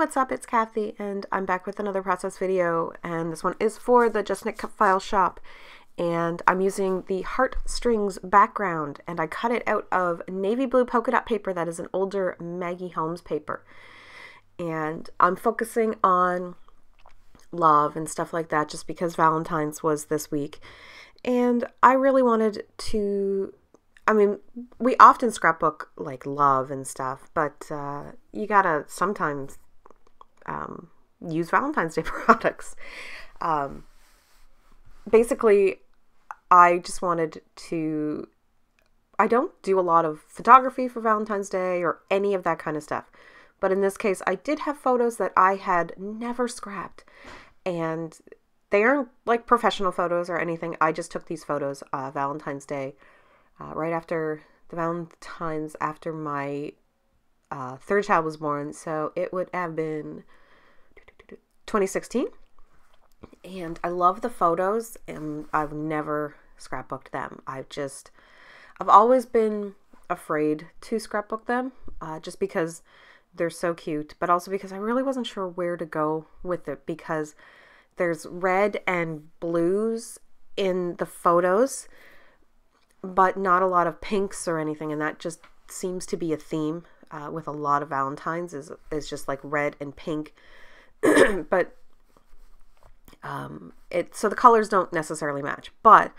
what's up? It's Kathy, and I'm back with another process video, and this one is for the JustNick file shop, and I'm using the heartstrings background, and I cut it out of navy blue polka dot paper that is an older Maggie Holmes paper, and I'm focusing on love and stuff like that just because Valentine's was this week, and I really wanted to, I mean, we often scrapbook like love and stuff, but you gotta sometimes use Valentine's Day products. Basically, I just wanted to, I don't do a lot of photography for Valentine's Day or any of that kind of stuff. But in this case, I did have photos that I had never scrapped. And they aren't like professional photos or anything. I just took these photos Valentine's Day, right after the Valentine's after my third child was born. So it would have been 2016. And I love the photos, and I've never scrapbooked them. I've always been afraid to scrapbook them, just because they're so cute, but also because I really wasn't sure where to go with it, because there's red and blues in the photos, but not a lot of pinks or anything, and that just seems to be a theme with a lot of Valentines is just like red and pink. But so the colors don't necessarily match, but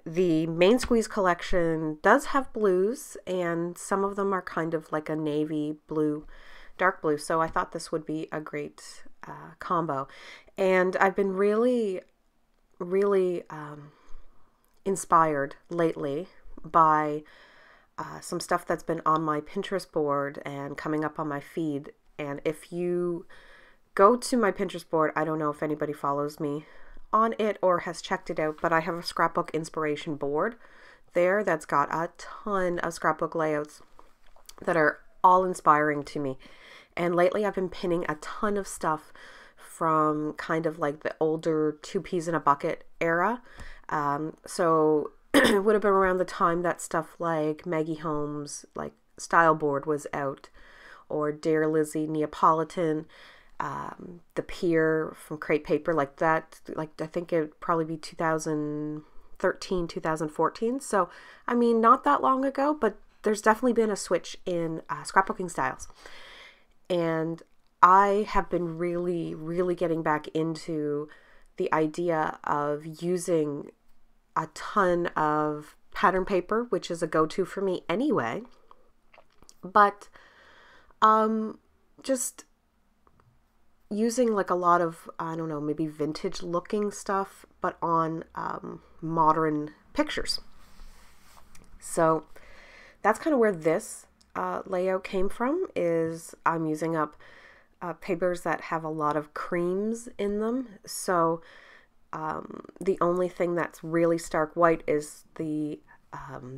the main squeeze collection does have blues, and some of them are kind of like a navy blue, dark blue, so I thought this would be a great combo. And I've been really inspired lately by some stuff that's been on my Pinterest board and coming up on my feed. And if you go to my Pinterest board, I don't know if anybody follows me on it or has checked it out, but I have a scrapbook inspiration board there that's got a ton of scrapbook layouts that are all inspiring to me. And lately I've been pinning a ton of stuff from kind of like the older two peas in a bucket era. So it would have been around the time that stuff like Maggie Holmes, like Style Board was out, or Dear Lizzie Neapolitan, the Pier from Crate Paper, like that, like I think it'd probably be 2013, 2014. So, I mean, not that long ago, but there's definitely been a switch in scrapbooking styles. And I have been really getting back into the idea of using a ton of pattern paper, which is a go-to for me anyway, but just using like a lot of, I don't know, maybe vintage looking stuff, but on modern pictures. So that's kind of where this layout came from, is I'm using up papers that have a lot of creams in them. So the only thing that's really stark white is the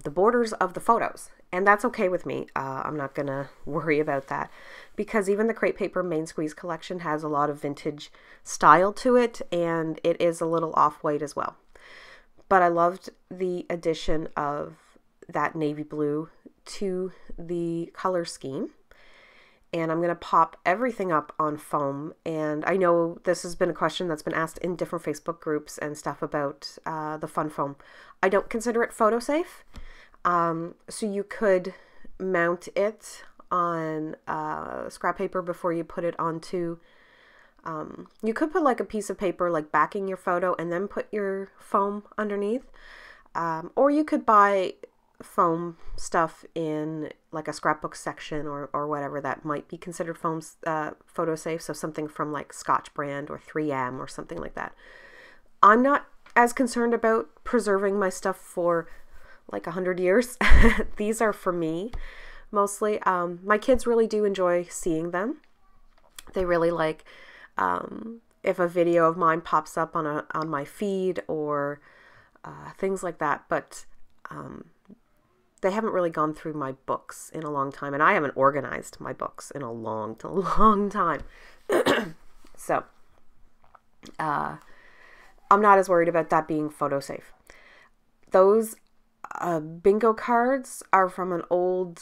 borders of the photos. And that's okay with me. I'm not gonna worry about that, because even the Crate Paper Main Squeeze collection has a lot of vintage style to it, and it is a little off-white as well. But I loved the addition of that navy blue to the color scheme. And I'm going to pop everything up on foam. And I know this has been a question that's been asked in different Facebook groups and stuff about the fun foam. I don't consider it photo safe. So you could mount it on scrap paper before you put it onto, you could put like a piece of paper like backing your photo and then put your foam underneath. Or you could buy foam stuff in like a scrapbook section or whatever that might be considered photo safe, so something from like Scotch Brand or 3M or something like that. I'm not as concerned about preserving my stuff for like 100 years. These are for me mostly. My kids really do enjoy seeing them. They really like if a video of mine pops up on my feed or things like that, but they haven't really gone through my books in a long time, and I haven't organized my books in a long time. So I'm not as worried about that being photo safe. Those bingo cards are from an old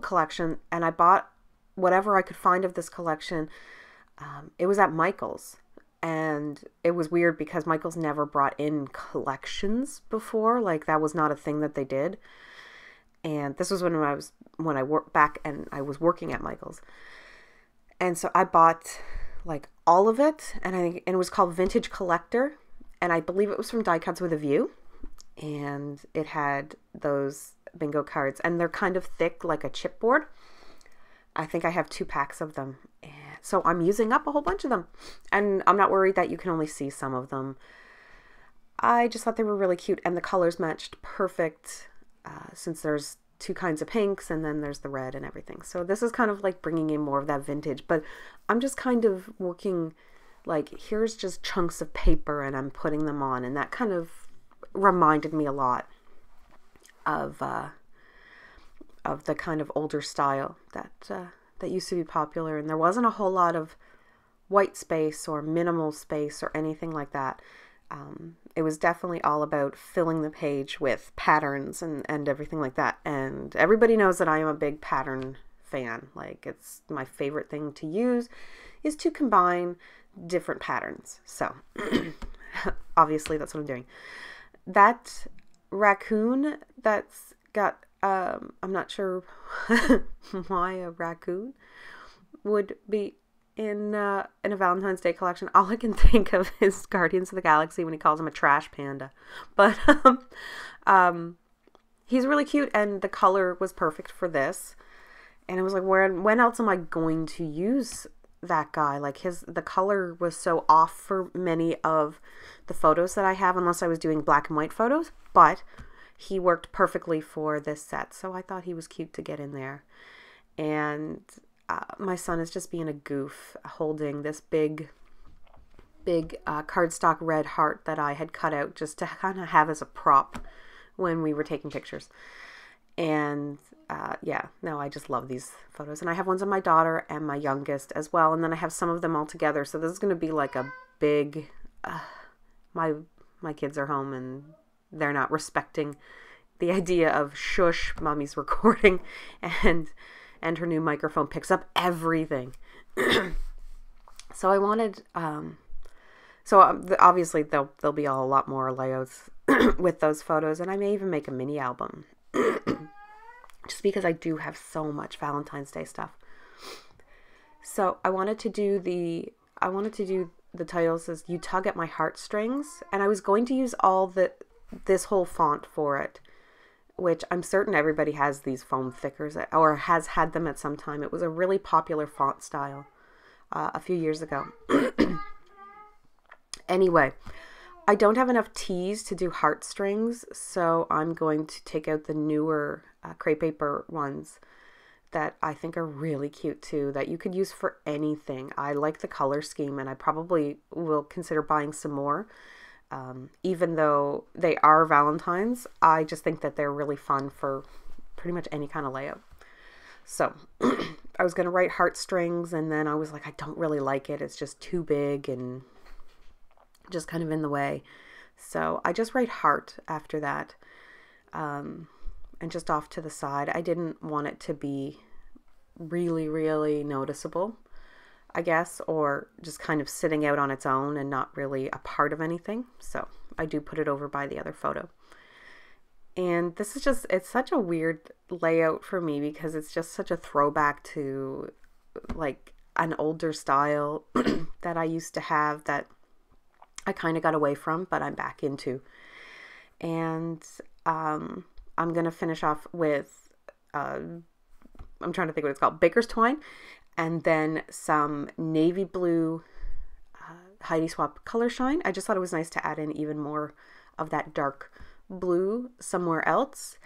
collection, and I bought whatever I could find of this collection. It was at Michael's, and it was weird because Michael's never brought in collections before. Like, that was not a thing that they did. And this was when I worked back and I was working at Michael's. And so I bought like all of it, and it was called Vintage Collector, and I believe it was from Die Cuts with a View, and it had those bingo cards, and they're kind of thick like a chipboard. I think I have 2 packs of them, and so I'm using up a whole bunch of them, and I'm not worried that you can only see some of them. I just thought they were really cute, and the colors matched perfect, since there's 2 kinds of pinks, and then there's the red and everything. So this is kind of like bringing in more of that vintage, but I'm just kind of working like, here's just chunks of paper and I'm putting them on, and that kind of reminded me a lot of the kind of older style that used to be popular, and there wasn't a whole lot of white space or minimal space or anything like that. It was definitely all about filling the page with patterns and everything like that. And everybody knows that I am a big pattern fan. Like, it's my favorite thing to use is to combine different patterns. So obviously that's what I'm doing. That raccoon that's got, I'm not sure why a raccoon would be in a Valentine's Day collection. All I can think of is Guardians of the Galaxy when he calls him a trash panda. But he's really cute, and the color was perfect for this. And it was like, when else am I going to use that guy? Like, the color was so off for many of the photos that I have, unless I was doing black and white photos. But he worked perfectly for this set, so I thought he was cute to get in there. And my son is just being a goof, holding this big cardstock red heart that I had cut out just to kind of have as a prop when we were taking pictures. And yeah, no, I just love these photos. And I have ones of my daughter and my youngest as well, and then I have some of them all together. So this is going to be like a big, my kids are home and they're not respecting the idea of shush, mommy's recording, and her new microphone picks up everything. So I wanted, obviously there'll be a lot more layouts with those photos, and I may even make a mini album, just because I do have so much Valentine's Day stuff. So I wanted to do the title says, "You Tug at My Heartstrings," and I was going to use this whole font for it, which I'm certain everybody has these foam thickers or has had them at some time. It was a really popular font style a few years ago. Anyway, I don't have enough T's to do heartstrings, so I'm going to take out the newer crepe paper ones that I think are really cute too, that you could use for anything. I like the color scheme, and I probably will consider buying some more. Even though they are Valentine's, I just think that they're really fun for pretty much any kind of layout. So I was going to write heartstrings, and then I was like, I don't really like it. It's just too big and just kind of in the way. So I just write heart after that, and just off to the side. I didn't want it to be really, really noticeable, I guess, or just kind of sitting out on its own and not really a part of anything. So I do put it over by the other photo. And this is just, it's such a weird layout for me because it's just such a throwback to like an older style that I used to have that I kind of got away from, but I'm back into. And I'm going to finish off with, I'm trying to think what it's called, Baker's Twine. And then some navy blue Heidi Swapp Color Shine. I just thought it was nice to add in even more of that dark blue somewhere else.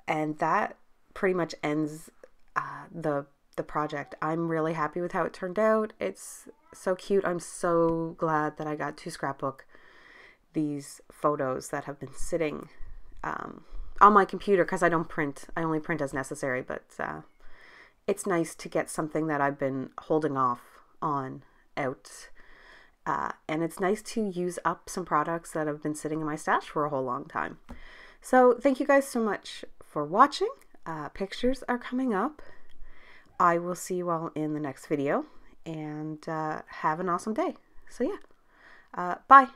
And that pretty much ends the project. I'm really happy with how it turned out. It's so cute. I'm so glad that I got to scrapbook these photos that have been sitting on my computer, because I don't print. I only print as necessary, but it's nice to get something that I've been holding off on out. And it's nice to use up some products that have been sitting in my stash for a whole long time. So thank you guys so much for watching. Pictures are coming up. I will see you all in the next video, and have an awesome day. So yeah, bye.